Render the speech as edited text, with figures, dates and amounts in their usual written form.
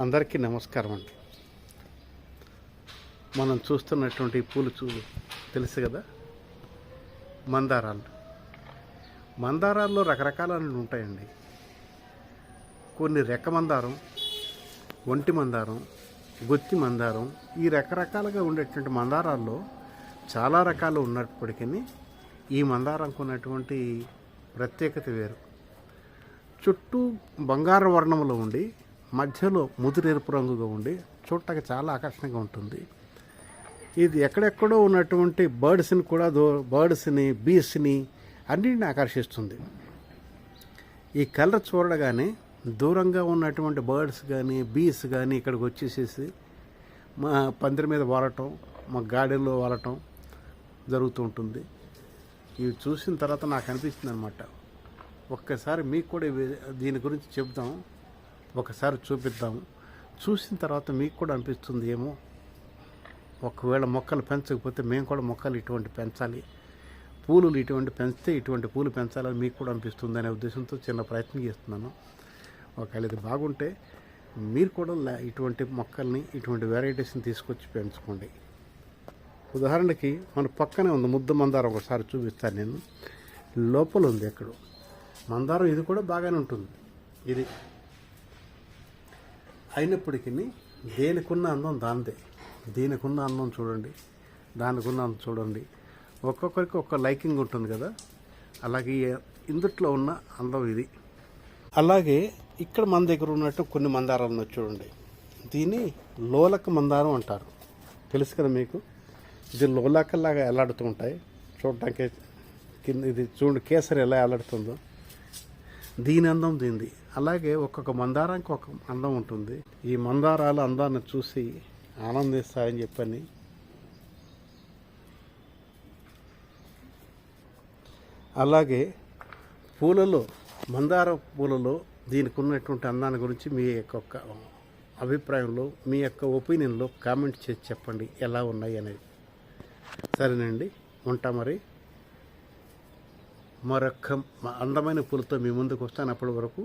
అందరికీ నమస్కారం అండి. మనం చూస్తున్నటువంటి పూలు తెలుసు కదా, మందారాలు. మందారాల్లో రకరకాలైనవి ఉంటాయండి. కొన్ని రెక్క మందారం, ఒంటి మందారం, గుత్తి మందారం, ఈ రకరకాలుగా ఉండేటువంటి మందారాల్లో చాలా రకాలు ఉన్నప్పటికీ ఈ మందారంకు ఉన్నటువంటి ప్రత్యేకత వేరు. చుట్టూ బంగారు వర్ణంలో ఉండి మధ్యలో ముదురెరుపు రంగుగా ఉండి చూడటానికి చాలా ఆకర్షణగా ఉంటుంది. ఇది ఎక్కడెక్కడో ఉన్నటువంటి బర్డ్స్ని బీస్ని అన్నింటిని ఆకర్షిస్తుంది. ఈ కలర్ చూడగానే దూరంగా ఉన్నటువంటి బర్డ్స్ కానీ బీస్ కానీ ఇక్కడికి వచ్చేసేసి మా పందిరి మీద వాలటం, మా గార్డెన్లో వాలటం జరుగుతూ ఉంటుంది. ఇవి చూసిన తర్వాత నాకు అనిపిస్తుంది అనమాట, ఒక్కసారి మీకు కూడా దీని గురించి చెప్దాం, ఒకసారి చూపిద్దాము. చూసిన తర్వాత మీకు కూడా అనిపిస్తుంది ఏమో, ఒకవేళ మొక్కలు పెంచకపోతే మేము కూడా మొక్కలు ఇటువంటి పెంచాలి, పూలు ఇటువంటి పెంచితే ఇటువంటి పూలు పెంచాలని మీకు కూడా అనిపిస్తుంది అనే ఉద్దేశంతో చిన్న ప్రయత్నం చేస్తున్నాను. ఒకవేళ ఇది బాగుంటే మీరు కూడా ఇటువంటి మొక్కల్ని, ఇటువంటి వెరైటీస్ని తీసుకొచ్చి పెంచుకోండి. ఉదాహరణకి మన పక్కనే ఉంది ముద్ద మందారం, ఒకసారి చూపిస్తాను నేను. లోపల ఉంది ఎక్కడో మందారం, ఇది కూడా బాగానే ఉంటుంది. ఇది అయినప్పటికీ దేనికున్న అందం దాందే. దీనికున్న అందం చూడండి, దానికున్న అందం చూడండి. ఒక్కొక్కరికి ఒక్క లైకింగ్ ఉంటుంది కదా, అలాగే ఇందుట్లో ఉన్న అందం ఇది. అలాగే ఇక్కడ మన దగ్గర ఉన్నట్టు కొన్ని మందారాలను చూడండి. దీన్ని లోలక మందారం అంటారు, తెలుసు కదా మీకు. ఇది లోలకలాగా ఎలాడుతూ ఉంటాయి చూడటానికి. కింద ఇది చూడండి, కేసరి ఎలా ఎలాడుతుందో, దీని అందం దీనిది. అలాగే ఒక్కొక్క మందారానికి ఒక అందం ఉంటుంది. ఈ మందారాల అందాన్ని చూసి ఆనందిస్తారని చెప్పని అలాగే పూలలో, మందార పూలలో దీనికి ఉన్నటువంటి అందాన్ని గురించి మీ యొక్క అభిప్రాయంలో, మీ యొక్క ఒపీనియన్లో కామెంట్ చేసి చెప్పండి ఎలా ఉన్నాయి అనేది. సరేనండి, ఉంటా మరి. మరొక అందమైన పూలతో మీ ముందుకు వస్తాను. అప్పటి వరకు